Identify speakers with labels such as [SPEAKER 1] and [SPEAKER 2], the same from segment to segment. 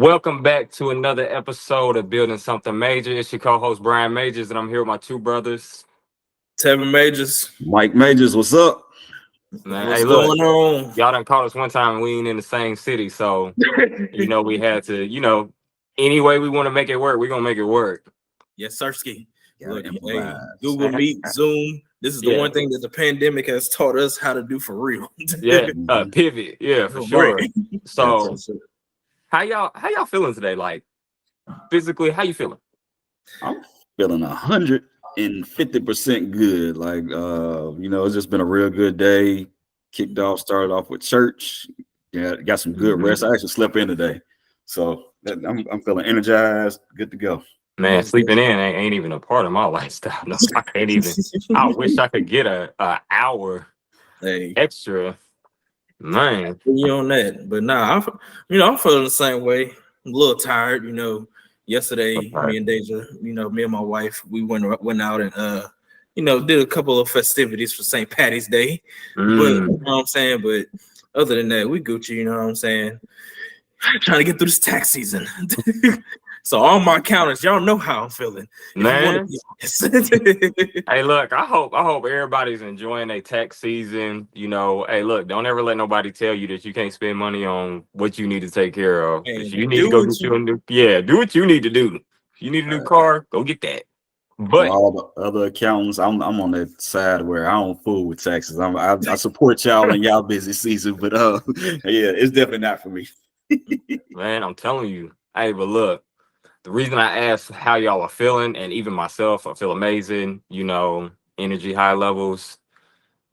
[SPEAKER 1] Welcome back to another episode of Building Something Major. It's your co-host Brian Majors, and I'm here with my two brothers.
[SPEAKER 2] Tevin Majors.
[SPEAKER 3] Mike Majors, what's up?
[SPEAKER 1] Man,
[SPEAKER 2] What's
[SPEAKER 1] hey, look,
[SPEAKER 2] going on?
[SPEAKER 1] y'all done caught us one time and we ain't in the same city, so we had to, any way we want to make it work, we're gonna make it work.
[SPEAKER 2] Yes, Sirski.
[SPEAKER 3] Gotta
[SPEAKER 2] Look, hey,
[SPEAKER 3] improvise.
[SPEAKER 2] Google Meet, Zoom. This is the
[SPEAKER 1] Yeah.
[SPEAKER 2] one thing that the pandemic has taught us how to do for real.
[SPEAKER 1] Yeah, pivot, yeah, for sure. So, how y'all feeling today? Like, physically, how you feeling?
[SPEAKER 3] I'm feeling 150% good. Like, it's just been a real good day. Started off with church. Yeah, got some good rest. I actually slept in today, so I'm feeling energized, good to go.
[SPEAKER 1] Man, sleeping in ain't even a part of my lifestyle. No, I can't even. I wish I could get a hour
[SPEAKER 2] Hey,
[SPEAKER 1] extra. Man,
[SPEAKER 2] you on that? But nah, I'm feeling the same way. I'm a little tired. Yesterday, me and Deja, me and my wife, we went out and did a couple of festivities for St. Patty's Day. But you know what I'm saying. But other than that, we Gucci. You know what I'm saying. Trying to get through this tax season. So all my accountants, y'all know how I'm feeling.
[SPEAKER 1] Man. Hey, look, I hope everybody's enjoying their tax season. Hey, look, don't ever let nobody tell you that you can't spend money on what you need to take care of.
[SPEAKER 2] Hey,
[SPEAKER 1] You need to go get you a new, do what you need to do. If you need a new car, go get that. But
[SPEAKER 3] all the other accountants, I'm on that side where I don't fool with taxes. I support y'all in y'all busy season, but yeah, it's definitely not for me.
[SPEAKER 1] man, I'm telling you. Hey, but look. The reason I asked how y'all are feeling, and even myself, I feel amazing, energy high levels.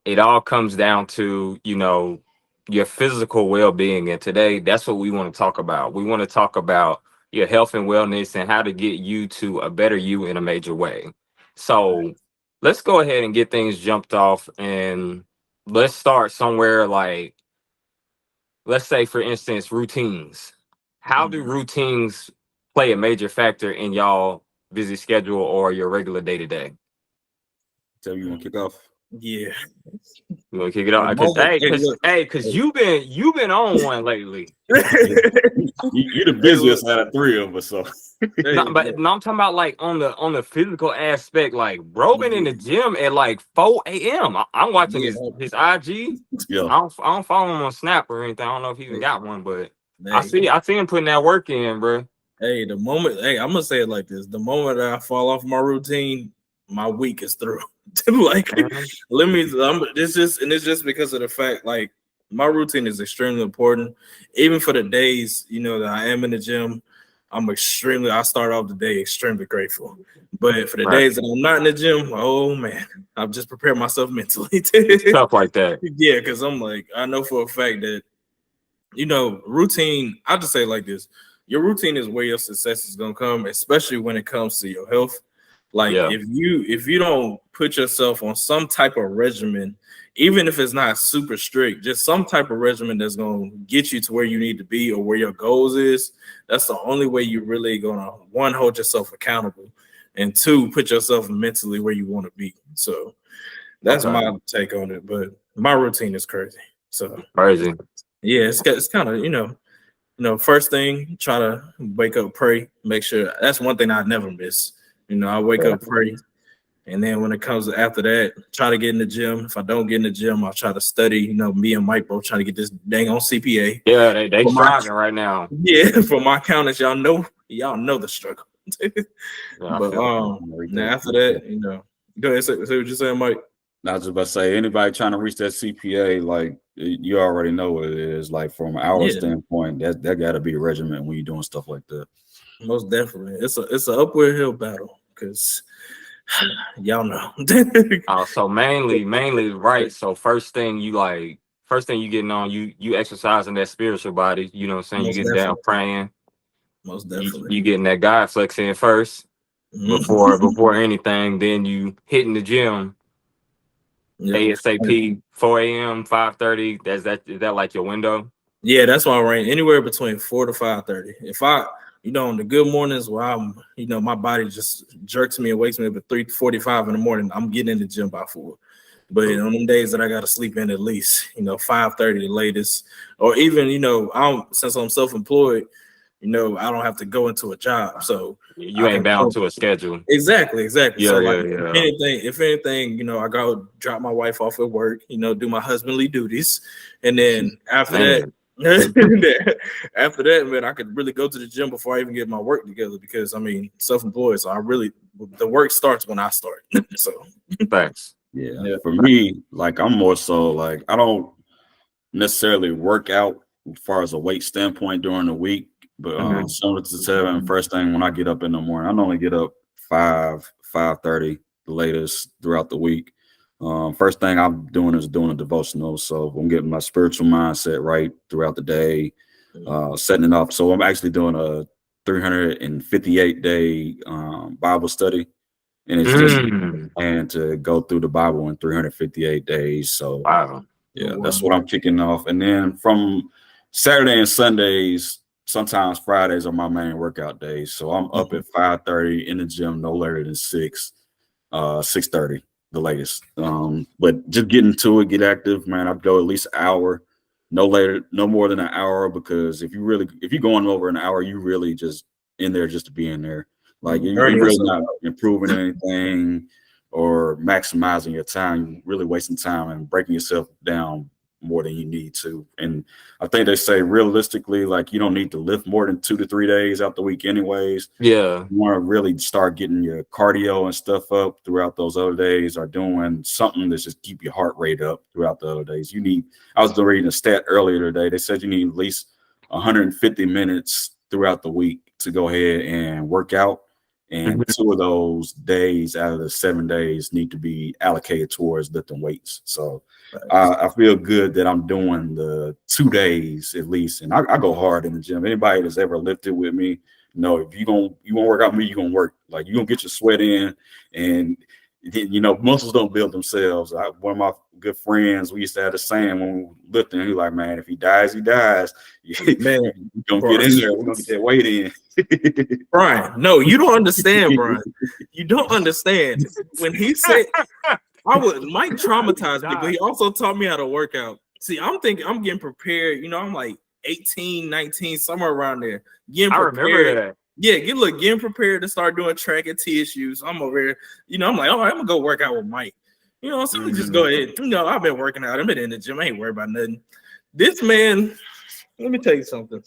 [SPEAKER 1] It all comes down to, your physical well-being. And today, that's what we want to talk about. We want to talk about your health and wellness and how to get you to a better you in a major way. So let's go ahead and get things jumped off. And let's start somewhere like, let's say, for instance, routines. How do routines play a major factor in y'all busy schedule or your regular day-to-day?
[SPEAKER 3] So you want to kick off?
[SPEAKER 2] Yeah.
[SPEAKER 1] You want to kick it off? Because you've been on one lately.
[SPEAKER 3] You're the busiest out of three of us, so.
[SPEAKER 1] No, I'm talking about like on the physical aspect. Like, bro been in the gym at like 4 a.m. I'm watching his IG.
[SPEAKER 3] Yeah.
[SPEAKER 1] I don't follow him on Snap or anything. I don't know if he even got one, but I see him putting that work in, bro.
[SPEAKER 2] Hey, I'm gonna say it like this: the moment that I fall off my routine, my week is through. It's just because of the fact, like, my routine is extremely important. Even for the days, that I am in the gym, I start off the day extremely grateful. But for the days that I'm not in the gym, oh man, I've just prepared myself mentally.
[SPEAKER 1] Stuff like that.
[SPEAKER 2] Yeah, because I'm like, I know for a fact that, routine, I'll just say it like this. Your routine is where your success is gonna come, especially when it comes to your health. Like, if you don't put yourself on some type of regimen, even if it's not super strict, just some type of regimen that's gonna get you to where you need to be or where your goals is, that's the only way you're really gonna, one, hold yourself accountable, and two, put yourself mentally where you want to be. So that's my take on it. But my routine is crazy. So
[SPEAKER 1] crazy.
[SPEAKER 2] Yeah, it's kind of, first thing, try to wake up, pray, make sure. That's one thing I never miss. I wake up, pray, and then when it comes to after that, try to get in the gym. If I don't get in the gym, I'll try to study. Me and Mike both trying to get this dang on CPA.
[SPEAKER 1] Yeah, they striving right now.
[SPEAKER 2] Yeah, for my accountants, y'all know the struggle. But now after that, go ahead, say what you're saying, Mike.
[SPEAKER 3] I was just about to say, anybody trying to reach that CPA, like, you already know what it is. Like, from our standpoint, that got to be a regimen when you're doing stuff like that.
[SPEAKER 2] Most definitely, it's an upward hill battle, because y'all know.
[SPEAKER 1] So mainly, right? So first thing you getting on, you exercising that spiritual body. You know what I'm saying? You getting down praying.
[SPEAKER 2] Most definitely.
[SPEAKER 1] You getting that God flex in first before anything. Then you hitting the gym. ASAP, 4 a.m., 5:30. Is that like your window?
[SPEAKER 2] Yeah, that's why I range anywhere between 4 to 5:30. If I, on the good mornings where I'm, my body just jerks me and wakes me up at 3:45 in the morning, I'm getting in the gym by 4. But on them days that I gotta sleep in at least, 5:30 the latest, or even, since I'm self-employed, I don't have to go into a job. So
[SPEAKER 1] you ain't bound to a schedule.
[SPEAKER 2] Exactly.
[SPEAKER 1] Yeah,
[SPEAKER 2] So if anything, I go drop my wife off at work, do my husbandly duties. And then after that, man, I could really go to the gym before I even get my work together because self-employed. So the work starts when I start. So
[SPEAKER 1] thanks.
[SPEAKER 3] Yeah. For me, like I'm more so like I don't necessarily work out as far as a weight standpoint during the week, but similar to 7, first thing when I get up in the morning, I normally get up 5:30 the latest throughout the week. First thing I'm doing is doing a devotional, so I'm getting my spiritual mindset right throughout the day, setting it up. So I'm actually doing a 358-day Bible study, and it's just and to go through the Bible in 358 days. So
[SPEAKER 1] wow.
[SPEAKER 3] Yeah, that's what I'm kicking off. And then from Saturday and Sundays, sometimes Fridays are my main workout days. So I'm up at 5:30 in the gym, no later than 6:30, the latest. But just getting to it, get active, man. I'd go at least an hour, no more than an hour, because if you're going over an hour, you really just in there just to be in there. Like you're really not improving anything or maximizing your time, really wasting time and breaking yourself down more than you need to. And I think they say realistically, like you don't need to lift more than 2 to 3 days out the week anyways.
[SPEAKER 1] Yeah.
[SPEAKER 3] You want to really start getting your cardio and stuff up throughout those other days, or doing something that just keep your heart rate up throughout the other days. I was reading a stat earlier today. They said you need at least 150 minutes throughout the week to go ahead and work out. And 2 of those days out of the 7 days need to be allocated towards lifting weights. So I feel good that I'm doing the 2 days at least. And I go hard in the gym. Anybody that's ever lifted with me, if you want to work out with me, you're going to work. Like you're going to get your sweat in. And, muscles don't build themselves. One of my good friends, we used to have the saying when we were lifting, he was like, man, if he dies, he dies. Man, you're going to get in there. We're going to get that weight in.
[SPEAKER 2] Brian, no, you don't understand, Brian. You don't understand. When he said Mike traumatized me, but he also taught me how to work out. See, I'm getting prepared. I'm like 18, 19, somewhere around there.
[SPEAKER 1] I remember that.
[SPEAKER 2] Yeah, getting prepared to start doing track and TSUs. I'm over here. I'm like, all right, I'm gonna go work out with Mike. So let me just go ahead. I've been working out. I've been in the gym. I ain't worried about nothing. This man, let me tell you something.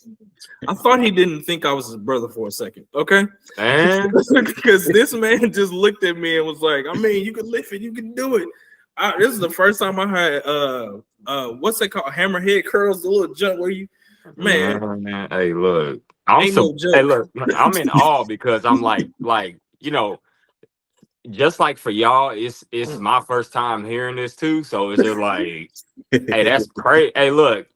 [SPEAKER 2] I thought he didn't think I was his brother for a second. Okay, because this man just looked at me and was like, you can lift it, you can do it. This is the first time I had what's it called? Hammerhead curls, the little jump where you man.
[SPEAKER 1] Hey, look. I'm in awe because I'm like, just like for y'all, it's my first time hearing this too. So it's just like, hey, that's crazy. Hey, look,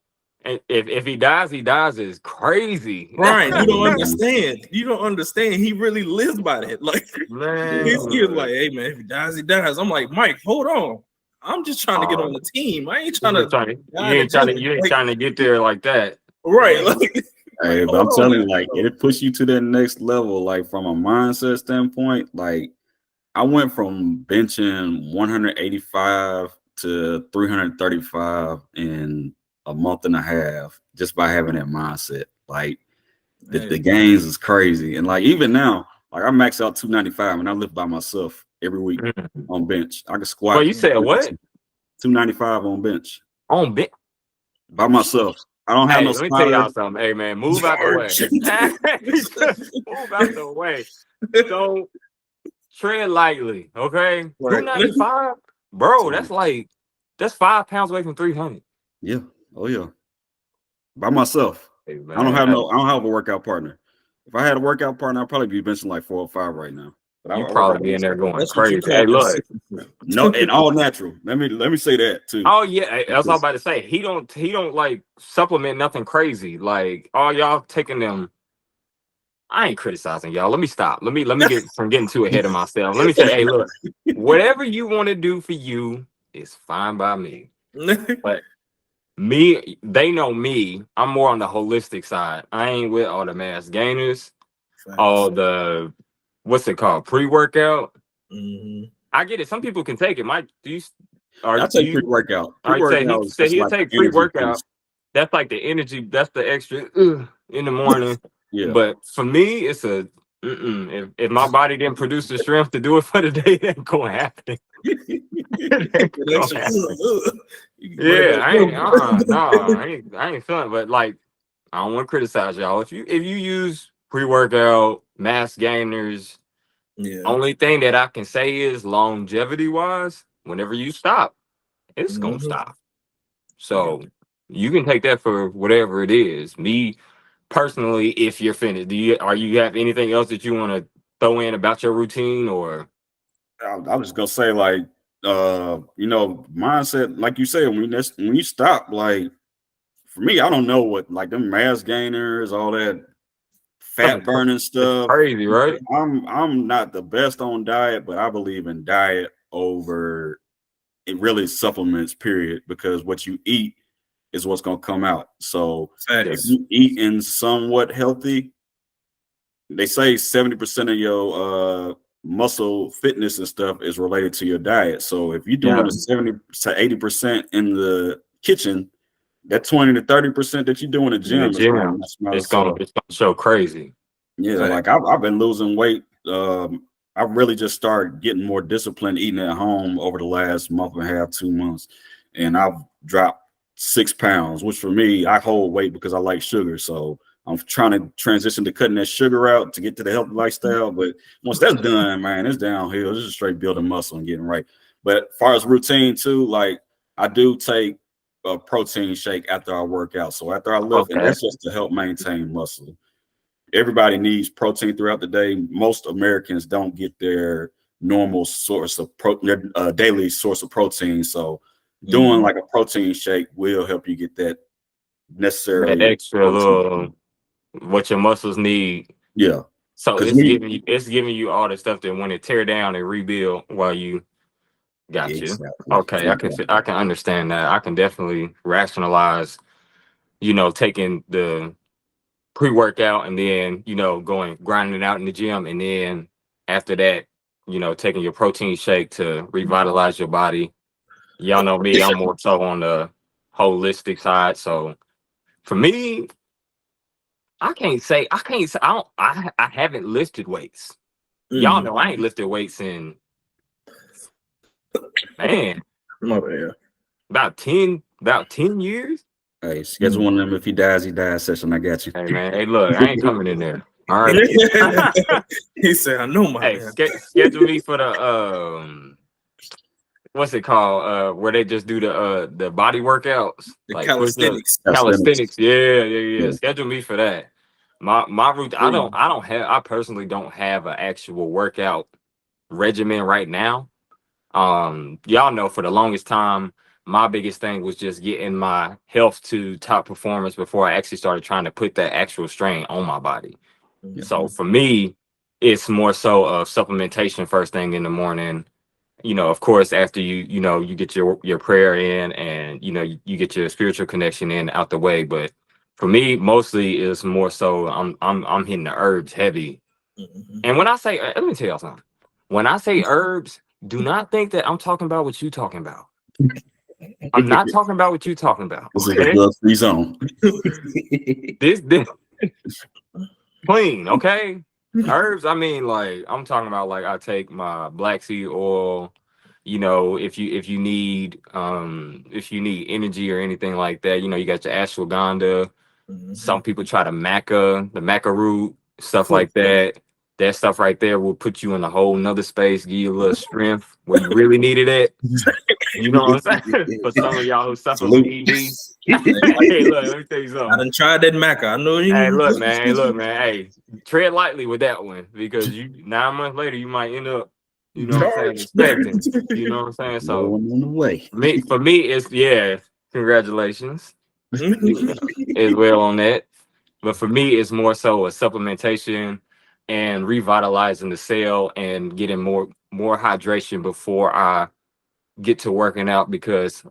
[SPEAKER 1] if he dies is crazy.
[SPEAKER 2] Brian, you don't understand. You don't understand. He really lives by that. Like,
[SPEAKER 1] man,
[SPEAKER 2] he was like, hey man, if he dies, he dies. I'm like, Mike, hold on. I'm just trying to get on the team. I ain't trying to. You ain't trying to get there like that, right? Like.
[SPEAKER 3] Hey, but I'm telling you, like, it pushed you to that next level, like from a mindset standpoint. Like, I went from benching 185 to 335 in a month and a half just by having that mindset. Like, the gains is crazy. And like, even now, like, I max out 295 and I lift by myself every week on bench. I can squat.
[SPEAKER 1] Well, you said what?
[SPEAKER 3] 295 on bench.
[SPEAKER 1] On bench?
[SPEAKER 3] By myself. I don't have no
[SPEAKER 1] let me tell y'all something. Hey, man, move out the way. Move out the way. Don't tread lightly, okay? 295? Bro, that's 5 pounds away from 300.
[SPEAKER 3] Yeah. Oh, yeah. By myself. Hey, man, I don't have a workout partner. If I had a workout partner, I'd probably be benching like 4 or 5 right now.
[SPEAKER 1] But you probably be in there going crazy. Hey, look.
[SPEAKER 3] No, and all natural. Let me say that too.
[SPEAKER 1] Oh yeah, that's all I'm about to say. He don't like supplement nothing crazy. Like all y'all taking them. I ain't criticizing y'all. Let me stop. Let me get from getting too ahead of myself. Let me say, hey, look, whatever you want to do for you is fine by me. But me, they know me. I'm more on the holistic side. I ain't with all the mass gainers, all the what's it called? Pre-workout.
[SPEAKER 2] Mm-hmm.
[SPEAKER 1] I get it. Some people can take it. Mike, do you?
[SPEAKER 3] I take pre-workout.
[SPEAKER 1] He said he'll take pre-workout. That's like the energy. That's the extra in the morning.
[SPEAKER 3] Yeah.
[SPEAKER 1] But for me, it's a if my body didn't produce the strength to do it for the day, it ain't gonna happen. It ain't gonna happen. Yeah, I ain't feeling it. But like, I don't want to criticize y'all. If you use pre-workout, mass gainers,
[SPEAKER 2] Yeah.
[SPEAKER 1] only thing that I can say is longevity wise, whenever you stop, it's gonna stop. So you can take that for whatever it is. Me personally, if you're finished, you have anything else that you want to throw in about your routine or?
[SPEAKER 3] I was just gonna say, like, mindset, like you said, when you stop, like, for me, I don't know what, like, them mass gainers, all that fat burning stuff.
[SPEAKER 1] Crazy, right?
[SPEAKER 3] I'm not the best on diet, but I believe in diet over it really supplements, period, because what you eat is what's gonna come out. So if you eating somewhat healthy, they say 70% of your muscle fitness and stuff is related to your diet. So if you're doing the 70 to 80% in the kitchen, that 20 to 30% that you do in the gym,
[SPEAKER 1] it's gonna show crazy.
[SPEAKER 3] Yeah, like I've been losing weight. I really just started getting more disciplined eating at home over the last month and a half, 2 months, and I've dropped 6 pounds, which for me, I hold weight because I like sugar. So I'm trying to transition to cutting that sugar out to get to the healthy lifestyle. But once that's done, man, it's downhill. It's just straight building muscle and getting right. But as far as routine too, like I do take a protein shake after I work out. So after I lift, and that's just to help maintain muscle. Everybody needs protein throughout the day. Most Americans don't get their normal source of their daily source of protein. So doing like a protein shake will help you get that necessary
[SPEAKER 1] that extra little what your muscles need.
[SPEAKER 3] Yeah.
[SPEAKER 1] So it's giving you all the stuff that when it tear down and rebuild while you got you. Okay, I can understand that. I can definitely rationalize, taking the pre-workout and then, going grinding it out in the gym. And then after that, taking your protein shake to revitalize your body. Y'all know me, I'm more so on the holistic side. So for me, I haven't lifted weights. Y'all know I ain't lifted weights in, man, about 10 years.
[SPEAKER 3] Hey, schedule one of them. If he dies session. I got you.
[SPEAKER 1] Hey man, hey look, I ain't coming in there. All right.
[SPEAKER 2] He said, I know my man.
[SPEAKER 1] Schedule me for the what's it called? Where they just do the body workouts.
[SPEAKER 2] The
[SPEAKER 1] like
[SPEAKER 2] calisthenics.
[SPEAKER 1] Calisthenics. Yeah. Schedule me for that. My route, I personally don't have an actual workout regimen right now. Y'all know for the longest time, my biggest thing was just getting my health to top performance before I actually started trying to put that actual strain on my body. So for me, it's more so of supplementation first thing in the morning. Of course, after you get your prayer in and you get your spiritual connection in out the way. But for me, mostly is more so I'm hitting the herbs heavy. And when I say, let me tell y'all something. When I say herbs, do not think that I'm talking about what you talking about. I'm not talking about what you talking about. Okay?
[SPEAKER 3] Free zone.
[SPEAKER 1] This clean, okay? Herbs, I mean, like I'm talking about, like I take my black seed oil. If you need energy or anything like that, you got your ashwagandha. Some people try the maca root, stuff like that. That stuff right there will put you in a whole nother space, give you a little strength where you really needed it. You know what I'm saying? For some of y'all who suffer from ED. Hey, look, let me tell you something.
[SPEAKER 2] I done tried that maca. I know you.
[SPEAKER 1] Hey, look, man. Hey, tread lightly with that one because 9 months later you might end up, you know what I'm saying, expecting. You know what I'm saying? So
[SPEAKER 3] on the way.
[SPEAKER 1] For me, it's congratulations as well on that. But for me, it's more so a supplementation and revitalizing the cell and getting more hydration before I get to working out, because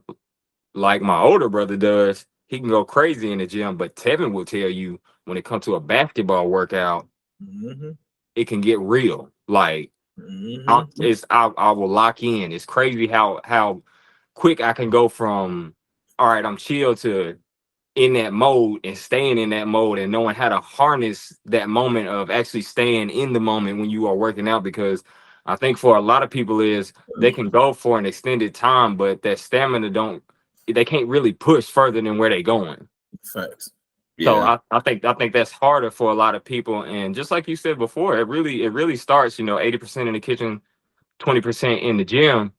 [SPEAKER 1] like my older brother does, he can go crazy in the gym, but Tevin will tell you when it comes to a basketball workout, it can get real. Like I will lock in. It's crazy how quick I can go from all right, I'm chill to in that mode and staying in that mode and knowing how to harness that moment of actually staying in the moment when you are working out. Because I think for a lot of people is they can go for an extended time, but that stamina they can't really push further than where they're going.
[SPEAKER 2] Facts.
[SPEAKER 1] So I think that's harder for a lot of people. And just like you said before, it really starts, 80% in the kitchen, 20% in the gym.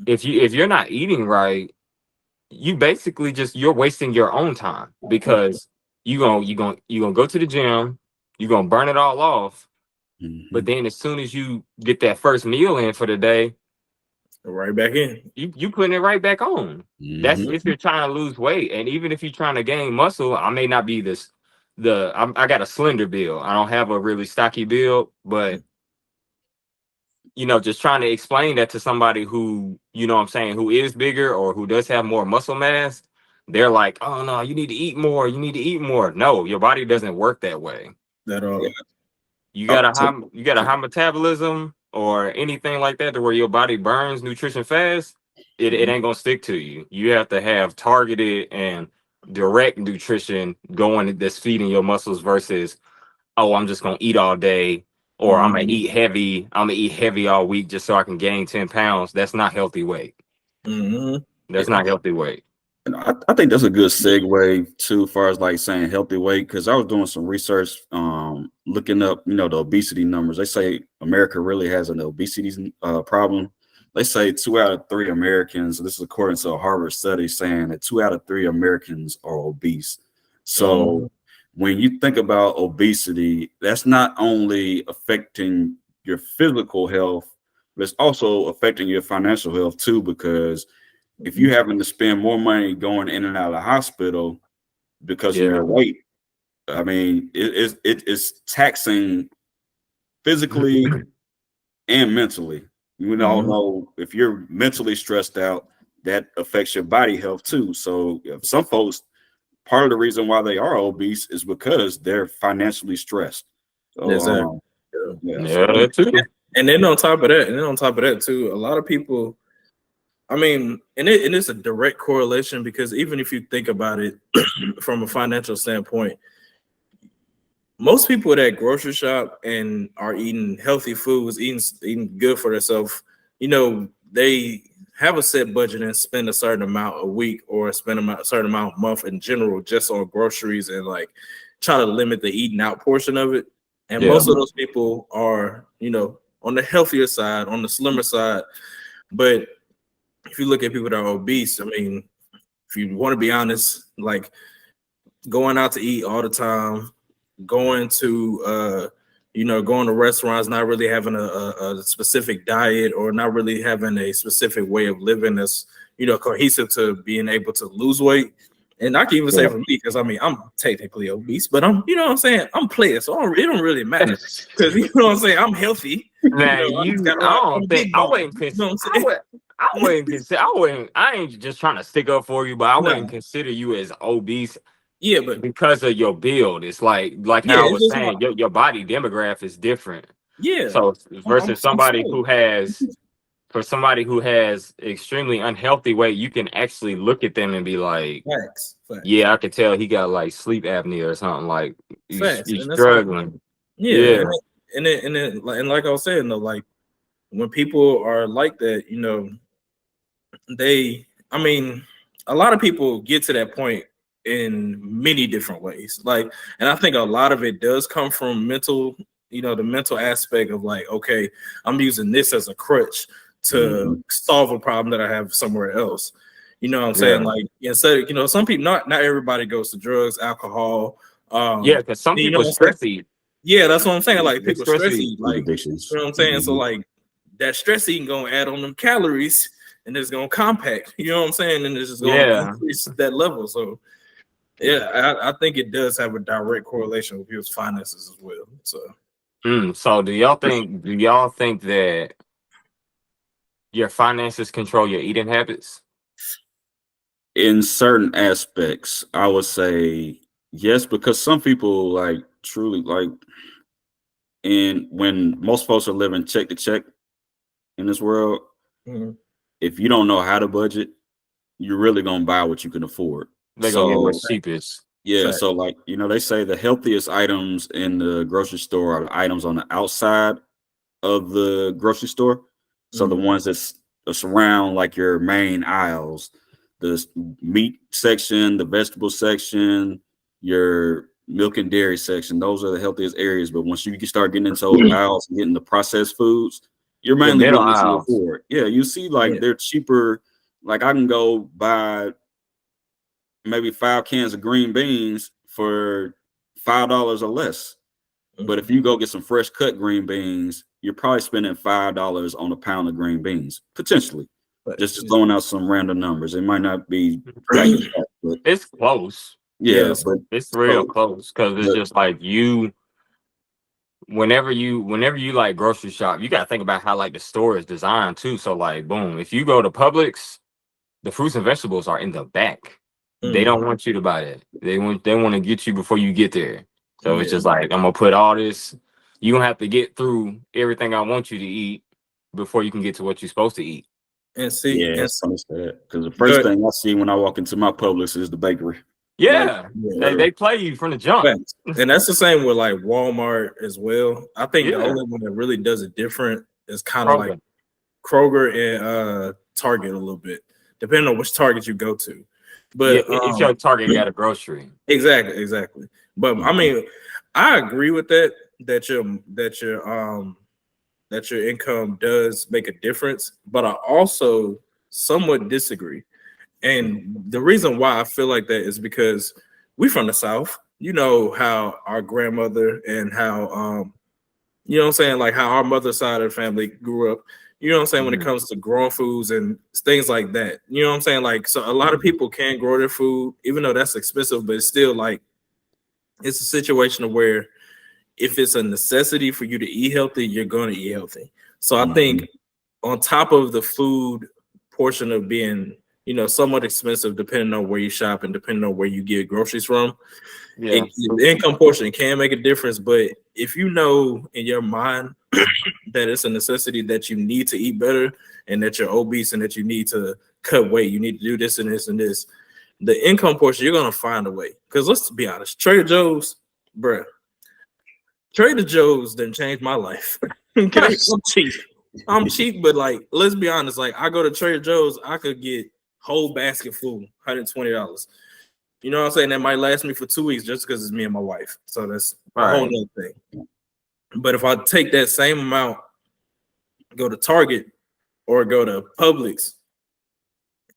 [SPEAKER 1] If you're not eating right, you basically you're wasting your own time, because you gonna go to the gym, you're gonna burn it all off, but then as soon as you get that first meal in for the day,
[SPEAKER 2] right back in,
[SPEAKER 1] you putting it right back on. That's if you're trying to lose weight. And even if you're trying to gain muscle, I may not be I got a slender build, I don't have a really stocky build, but just trying to explain that to somebody who, who is bigger or who does have more muscle mass, they're like, oh no, you need to eat more. You need to eat more. No, your body doesn't work that way.
[SPEAKER 2] At all.
[SPEAKER 1] You got a high metabolism or anything like that to where your body burns nutrition fast, it ain't gonna stick to you. You have to have targeted and direct nutrition going that's feeding your muscles versus, oh, I'm just gonna eat all day, or I'm gonna eat heavy. I'm gonna eat heavy all week just so I can gain 10 pounds. That's not healthy weight. That's not healthy weight.
[SPEAKER 3] And I think that's a good segue too, as far as like saying healthy weight, because I was doing some research, looking up, the obesity numbers. They say America really has an obesity problem. They say 2 out of 3 Americans, this is according to a Harvard study, saying that 2 out of 3 Americans are obese. So when you think about obesity, that's not only affecting your physical health, but it's also affecting your financial health too, because if you're having to spend more money going in and out of the hospital because of your weight, I mean, it's taxing physically and mentally. You all know if you're mentally stressed out, that affects your body health too. So some folks, part of the reason why they are obese is because they're financially stressed. So,
[SPEAKER 2] that too. And then on top of that too, a lot of people, I mean, and it's a direct correlation, because even if you think about it from a financial standpoint, most people that grocery shop and are eating healthy foods, eating good for themselves, they have a set budget and spend a certain amount a week or spend a certain amount a month in general just on groceries, and like try to limit the eating out portion of it. And most of those people are, on the healthier side, on the slimmer side. But if you look at people that are obese, I mean, if you want to be honest, like going out to eat all the time, going to restaurants, not really having a specific diet or not really having a specific way of living that's, cohesive to being able to lose weight. And I can even say for me, because I mean, I'm technically obese, but I'm, I'm player, so it don't really matter, because I'm healthy.
[SPEAKER 1] Man, I ain't just trying to stick up for you, but I wouldn't consider you as obese.
[SPEAKER 2] Yeah, but
[SPEAKER 1] because of your build, it's like how I was saying, your body demographic is different.
[SPEAKER 2] Yeah.
[SPEAKER 1] So versus somebody who has extremely unhealthy weight, you can actually look at them and be like,
[SPEAKER 2] Facts.
[SPEAKER 1] Yeah, I could tell he got like sleep apnea or something, like he's struggling.
[SPEAKER 2] And like I was saying though, like when people are like that, a lot of people get to that point in many different ways. Like, and I think a lot of it does come from mental, the mental aspect of like, okay, I'm using this as a crutch to solve a problem that I have somewhere else. You know what I'm saying? Like, instead, some people, not everybody goes to drugs, alcohol.
[SPEAKER 1] Because some people stress eat.
[SPEAKER 2] Yeah, that's what I'm saying. Like, people stress eat, like,
[SPEAKER 3] addictions.
[SPEAKER 2] You know what I'm saying? So like that stress eating gonna add on them calories, and it's gonna compact. You know what I'm saying? And it's just gonna increase that level. So I think it does have a direct correlation with people's finances as well. So,
[SPEAKER 1] so do y'all think that your finances control your eating habits?
[SPEAKER 3] In certain aspects, I would say yes, because some people like truly like, and when most folks are living check to check in this world, if you don't know how to budget, you're really gonna buy what you can afford.
[SPEAKER 1] They're gonna get what's cheapest.
[SPEAKER 3] Yeah, so like they say the healthiest items in the grocery store are the items on the outside of the grocery store. So the ones that surround like your main aisles, the meat section, the vegetable section, your milk and dairy section, those are the healthiest areas. But once you start getting into those aisles and getting the processed foods, you're mainly getting what you afford. Yeah, you see like they're cheaper. Like I can go buy maybe 5 cans of green beans for $5 or less. But if you go get some fresh cut green beans, you're probably spending $5 on a pound of green beans, potentially. Just throwing out some random numbers. It might not be but
[SPEAKER 1] it's close.
[SPEAKER 3] Yeah, but
[SPEAKER 1] it's real close because it's just like whenever you like grocery shop, you gotta think about how like the store is designed too. So like boom, if you go to Publix, the fruits and vegetables are in the back. They don't want you to buy that. They want to get you before you get there. So it's just like I'm gonna put all this. You gonna have to get through everything I want you to eat before you can get to what you're supposed to eat.
[SPEAKER 2] And see,
[SPEAKER 3] it's sad because the first thing I see when I walk into my Publix is the bakery.
[SPEAKER 1] They play you from the jump,
[SPEAKER 2] and that's the same with like Walmart as well. I think the only one that really does it different is kind of like Kroger and Target a little bit, depending on which Target you go to. But
[SPEAKER 1] if your Target got a grocery,
[SPEAKER 2] exactly. But I mean, I agree with that your income does make a difference, but I also somewhat disagree. And the reason why I feel like that is because we from the South. You know how our grandmother and how you know what I'm saying, like how our mother's side of the family grew up. You know what I'm saying, when it comes to growing foods and things like that. You know what I'm saying? Like, so a lot of people can grow their food, even though that's expensive, but it's still like it's a situation of where if it's a necessity for you to eat healthy, you're going to eat healthy. So I think on top of the food portion of being, somewhat expensive, depending on where you shop and depending on where you get groceries from, the income portion can make a difference. But if you know in your mind that it's a necessity that you need to eat better and that you're obese and that you need to cut weight, you need to do this and this and this, the income portion, you're going to find a way. Because let's be honest, Trader Joe's, Trader Joe's didn't change my life. Okay, I'm cheap, but like, let's be honest, like I go to Trader Joe's, I could get whole basket full, $120. You know what I'm saying? That might last me for 2 weeks just because it's me and my wife. So that's a whole other thing. But if I take that same amount, go to Target or go to Publix,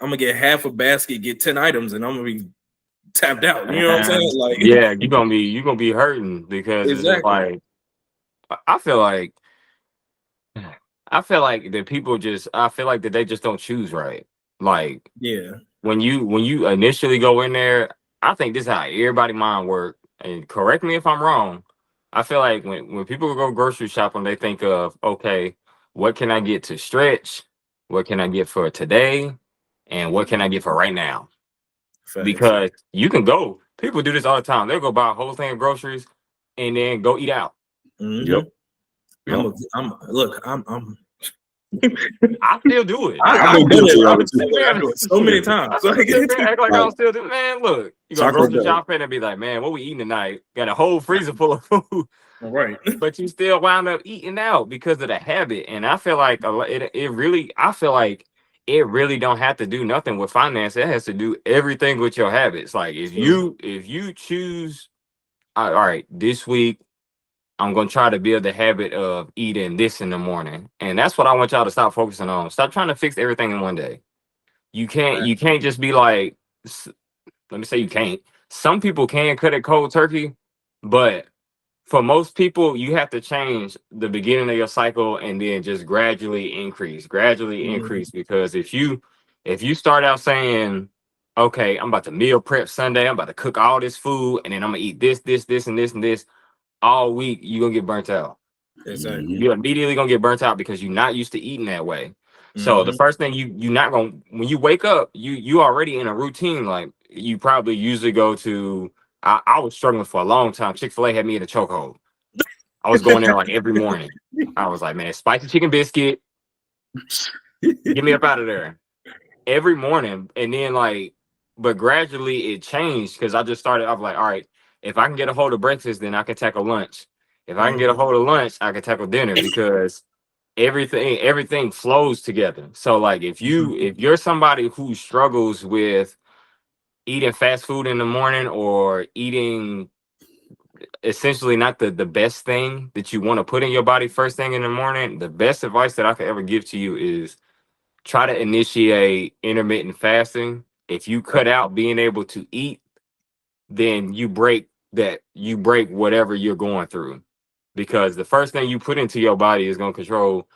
[SPEAKER 2] I'm gonna get half a basket, get 10 items, and I'm gonna be tapped out. You know what I'm saying? Like,
[SPEAKER 1] you're gonna be hurting because it's just like I feel like that people that they just don't choose right. Like, when you initially go in there, I think this is how everybody mind work. And correct me if I'm wrong. I feel like when people go grocery shopping, they think of, okay, what can I get to stretch? What can I get for today? And what can I get for right now? Because you can go. People do this all the time. They'll go buy a whole thing of groceries and then go eat out.
[SPEAKER 3] Yep.
[SPEAKER 1] I still do it.
[SPEAKER 2] I've done it so many times. So I
[SPEAKER 1] act like I don't still do it. Man, look, you go grocery shopping and be like, man, what we eating tonight? Got a whole freezer full of food.
[SPEAKER 2] Right.
[SPEAKER 1] But you still wound up eating out because of the habit. And I feel like it really don't have to do nothing with finance. It has to do everything with your habits. Like if you choose, all right, this week I'm gonna try to build the habit of eating this in the morning, and that's what I want y'all to stop focusing on. Stop trying to fix everything in one day. You can't just be like, let me say you can't. Some people can cut it cold turkey, but for most people, you have to change the beginning of your cycle and then just gradually increase. Because if you start out saying, okay, I'm about to meal prep Sunday, I'm about to cook all this food, and then I'm gonna eat this, and this all week, you're gonna get burnt out.
[SPEAKER 2] Exactly.
[SPEAKER 1] You're immediately gonna get burnt out because you're not used to eating that way. So the first thing you're not gonna, when you wake up, you already in a routine. Like you probably usually go to, I was struggling for a long time. Chick-fil-A had me in a chokehold. I was going there like every morning. I was like, man, spicy chicken biscuit, get me up out of there every morning. And then like but gradually it changed because I just started off like, all right, if I can get a hold of breakfast, then I can tackle lunch. If I can get a hold of lunch, I can tackle dinner because everything flows together. So like if you're somebody who struggles with eating fast food in the morning or eating essentially not the best thing that you want to put in your body first thing in the morning, the best advice that I could ever give to you is try to initiate intermittent fasting. If you cut out being able to eat, then you break whatever you're going through, because the first thing you put into your body is going to control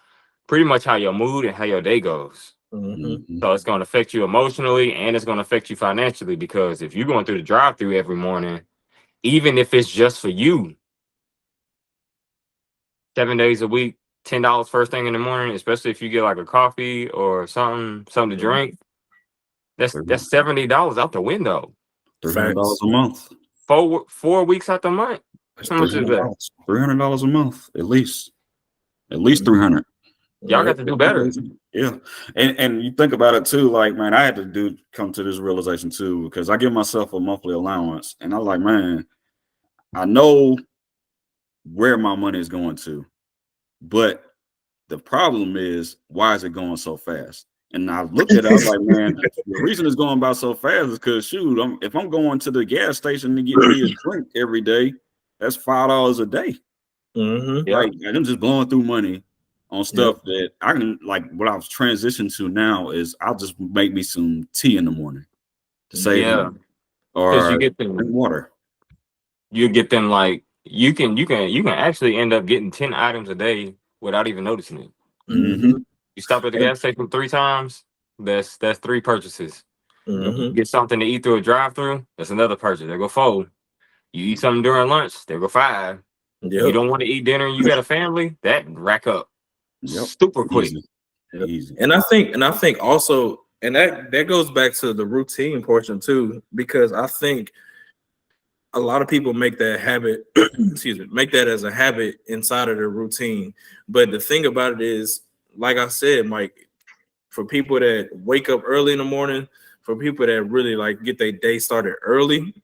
[SPEAKER 1] pretty much how your mood and how your day goes. So it's going to affect you emotionally and it's going to affect you financially, because if you're going through the drive-through every morning, even if it's just for you, 7 days a week, $10 first thing in the morning, especially if you get like a coffee or something to drink, that's $70 out the window.
[SPEAKER 3] $300 a month.
[SPEAKER 1] 4 weeks out the month. How much is that?
[SPEAKER 3] $300 a month, at least 300.
[SPEAKER 1] Y'all got to do better.
[SPEAKER 3] Yeah, and you think about it too. Like, man, I had to come to this realization too, because I give myself a monthly allowance, and I'm like, man, I know where my money is going to, but the problem is, why is it going so fast? And I looked at it, I was like, man, the reason it's going by so fast is because, shoot, if I'm going to the gas station to get me a drink every day, that's $5 a day. Like, I'm just blowing through money on stuff that I can, like, what I've transitioned to now is I'll just make me some tea in the morning to save money, or
[SPEAKER 1] you get them
[SPEAKER 3] drink water.
[SPEAKER 1] You get them like you can actually end up getting 10 items a day without even noticing it. You stop at the gas station 3 times, that's 3 purchases. Get something to eat through a drive-through, that's another purchase. There go 4. You eat something during lunch, there go 5. You don't want to eat dinner, you got a family, that rack up super quick.
[SPEAKER 3] Easy.
[SPEAKER 2] And I think also, and that goes back to the routine portion too, because I think a lot of people make that habit, make that as a habit inside of their routine. But the thing about it is, like I said, Mike, for people that wake up early in the morning, for people that really like get their day started early,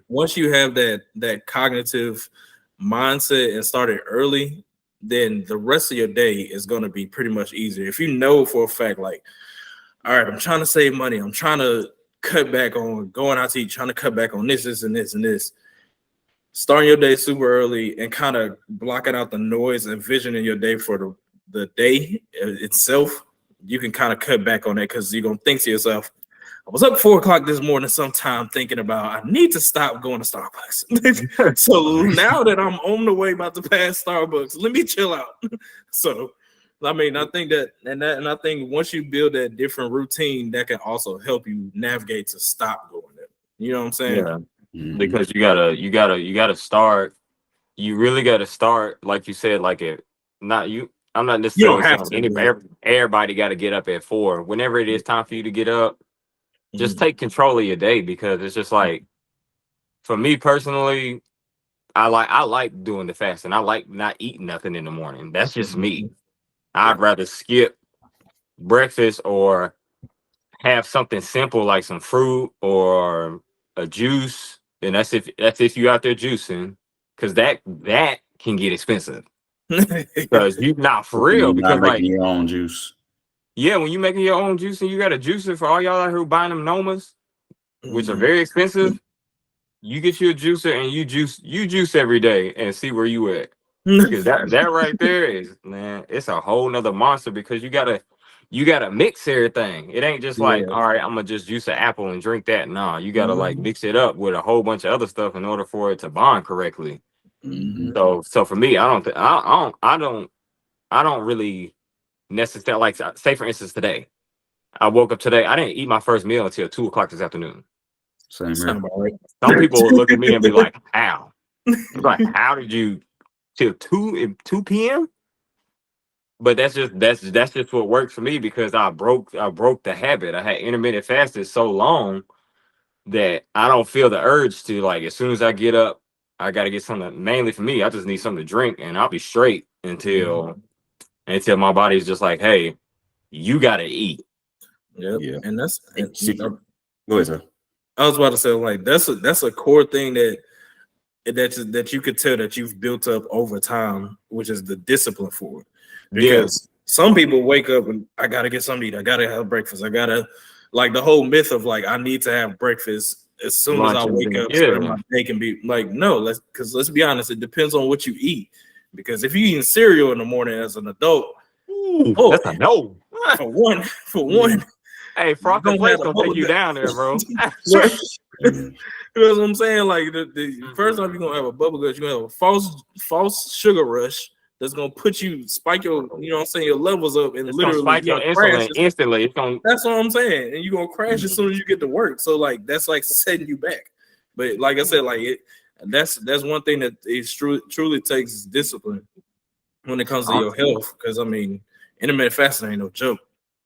[SPEAKER 2] once you have that cognitive mindset and started early, then the rest of your day is going to be pretty much easier. If you know for a fact, like, all right, I'm trying to save money, I'm trying to cut back on going out to eat, trying to cut back on this and this. Starting your day super early and kind of blocking out the noise and visioning your day for the day itself, you can kind of cut back on that, because you're going to think to yourself, I was up 4 o'clock this morning sometime thinking about I need to stop going to Starbucks. So now that I'm on the way about to pass Starbucks, let me chill out. So I mean, I think that, and I think once you build that different routine, that can also help you navigate to stop going there. You know what I'm saying?
[SPEAKER 1] Yeah. Because you gotta start. You really gotta start, like you said, like it. Not you. I'm not necessarily saying everybody got to get up at 4. Whenever it is time for you to get up, just take control of your day, because it's just like, for me personally, I like doing the fasting. I like not eating nothing in the morning. That's just me. I'd rather skip breakfast or have something simple like some fruit or a juice. And that's if you out there juicing, because that can get expensive. Because you not for real. Because
[SPEAKER 3] making your own juice.
[SPEAKER 1] Yeah, when you're making your own juice and you got a juicer, for all y'all out here who buying them Nomas, which are very expensive, you get you a juicer and you juice every day and see where you at. Because that right there is, man, it's a whole nother monster, because you gotta mix everything. It ain't just like, all right, I'm gonna just juice an apple and drink that. No, you gotta like mix it up with a whole bunch of other stuff in order for it to bond correctly. So for me, I don't really necessarily, like, say for instance today, I woke up today, I didn't eat my first meal until 2 o'clock this afternoon.
[SPEAKER 3] Same here.
[SPEAKER 1] Some people will look at me and be like, how? Like, how did you till 2 p.m.? But that's just what works for me, because I broke the habit. I had intermittent fasting so long that I don't feel the urge to, like, as soon as I get up, I got to get something. Mainly for me, I just need something to drink, and I'll be straight until my body's just like, hey, you got to eat.
[SPEAKER 2] Yeah. And that's
[SPEAKER 3] go ahead, sir.
[SPEAKER 2] I was about to say, like, that's a core thing that you could tell that you've built up over time, which is the discipline for it. Because some people wake up and I gotta get something to eat, I gotta have breakfast, I gotta, like, the whole myth of like I need to have breakfast as soon as I wake up so that my day can be like, no, let's be honest, it depends on what you eat. Because if you eating cereal in the morning as an adult,
[SPEAKER 1] that's a no.
[SPEAKER 2] For one.
[SPEAKER 1] Hey, Frosted Flakes gonna take you down there, bro.
[SPEAKER 2] You know what I'm saying? Like the first time you're gonna have a bubble guts, you're gonna have a false sugar rush that's gonna spike your, you know what I'm saying, your levels up, and
[SPEAKER 1] it's
[SPEAKER 2] literally
[SPEAKER 1] spike your insulin instantly.
[SPEAKER 2] That's what I'm saying, and you're gonna crash as soon as you get to work. So like that's like setting you back. But like I said, like that's one thing that is truly takes discipline when it comes to your health. Because I mean, intermittent fasting ain't no joke.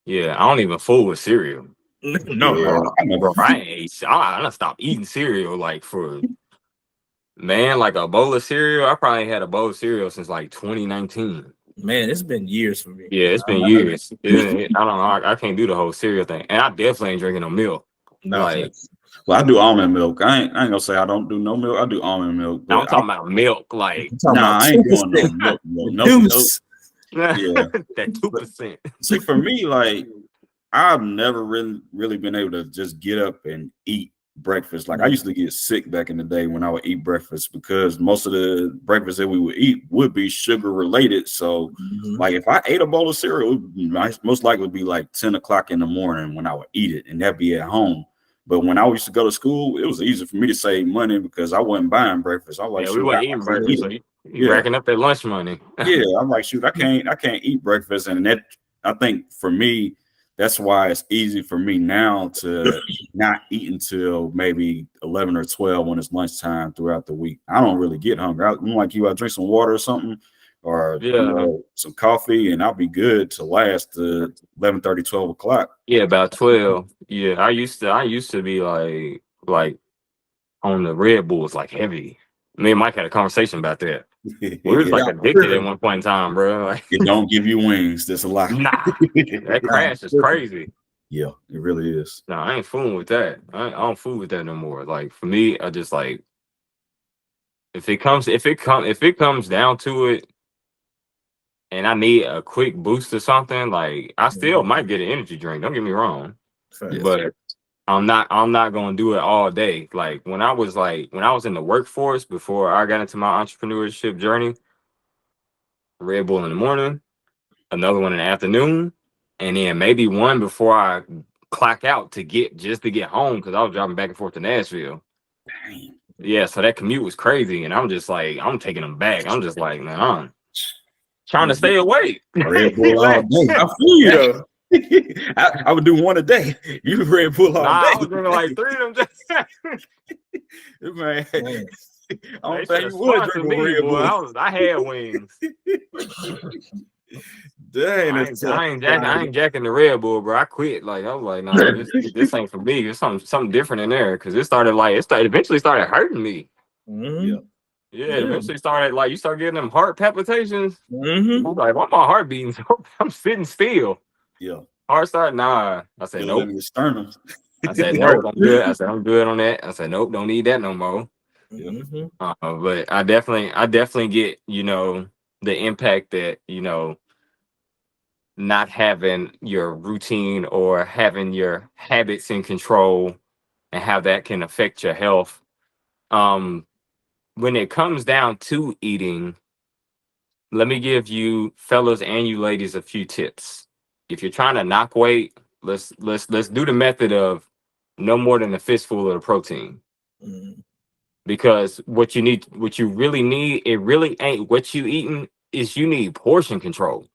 [SPEAKER 1] Yeah, I don't even fool with cereal.
[SPEAKER 2] No,
[SPEAKER 1] I done stopped eating cereal like for like a bowl of cereal. I probably had a bowl of cereal since like 2019.
[SPEAKER 2] Man, it's been years for me.
[SPEAKER 1] Yeah, it's been years. I don't know. I can't do the whole cereal thing, and I definitely ain't drinking no milk.
[SPEAKER 2] No,
[SPEAKER 1] like,
[SPEAKER 3] well, I do almond milk. I ain't gonna say I don't do no milk. I do almond milk.
[SPEAKER 1] I'm talking about milk. Like,
[SPEAKER 3] I ain't doing no milk. No,
[SPEAKER 1] yeah, that 2%.
[SPEAKER 3] See, for me, like, I've never really been able to just get up and eat breakfast. Like, I used to get sick back in the day when I would eat breakfast because most of the breakfast that we would eat would be sugar related. So, like, if I ate a bowl of cereal, it would most likely be like 10 o'clock in the morning when I would eat it, and that'd be at home. But when I used to go to school, it was easy for me to save money because I wasn't buying breakfast. I was like,
[SPEAKER 1] we weren't eating breakfast. So you racking up that lunch money.
[SPEAKER 3] Yeah, I'm like, shoot, I can't eat breakfast, and that, I think for me, that's why it's easy for me now to not eat until maybe 11 or 12 when it's lunchtime throughout the week. I don't really get hungry. I'm like you, I drink some water or something, or some coffee, and I'll be good to last to 11:30, 12 o'clock.
[SPEAKER 1] Yeah, about 12. Yeah, I used to be like on the Red Bulls, like heavy. Me and Mike had a conversation about that. We was like addicted at one point in time, bro. Like,
[SPEAKER 3] it don't give you wings. That's a lie.
[SPEAKER 1] Nah, that crash is crazy.
[SPEAKER 3] Yeah, it really is.
[SPEAKER 1] No, I ain't fooling with that. I don't fool with that no more. Like, for me, I just like, if it comes down to it, and I need a quick boost or something, like, I still might get an energy drink. Don't get me wrong, but I'm not gonna do it all day. Like when I was in the workforce before I got into my entrepreneurship journey, Red Bull in the morning, another one in the afternoon, and then maybe one before I clock out to get home because I was driving back and forth to Nashville.
[SPEAKER 3] Dang.
[SPEAKER 1] Yeah, so that commute was crazy, and I'm just like, I'm taking them back. I'm just like, man, I'm trying to stay awake.
[SPEAKER 3] Red Bull all day. I feel you though. I would do one a day. You Red Bull all day.
[SPEAKER 1] I was drinking like 3 of them.
[SPEAKER 3] Man, I don't think you would drink a Red Bull.
[SPEAKER 1] I had wings.
[SPEAKER 3] Dang,
[SPEAKER 1] I ain't jacking the Red Bull, bro. I quit. Like, I was like, no, this ain't for me. There's something different in there because it eventually started hurting me.
[SPEAKER 3] Yeah.
[SPEAKER 1] Yeah, it eventually started like you start getting them heart palpitations.
[SPEAKER 2] Mm-hmm.
[SPEAKER 1] I'm like, why my heart beating? I'm sitting still.
[SPEAKER 3] Yeah.
[SPEAKER 1] Heart start, nah. I said, nope. I said, nope, I'm good. I said, I'm good on that. I said, nope, don't need that no more.
[SPEAKER 2] Mm-hmm.
[SPEAKER 1] But I definitely get, the impact that, not having your routine or having your habits in control and how that can affect your health. When it comes down to eating, let me give you fellas and you ladies a few tips. If you're trying to knock weight, let's do the method of no more than a fistful of the protein.
[SPEAKER 2] Mm-hmm.
[SPEAKER 1] Because what you really need, it really ain't what you eating, is you need portion control.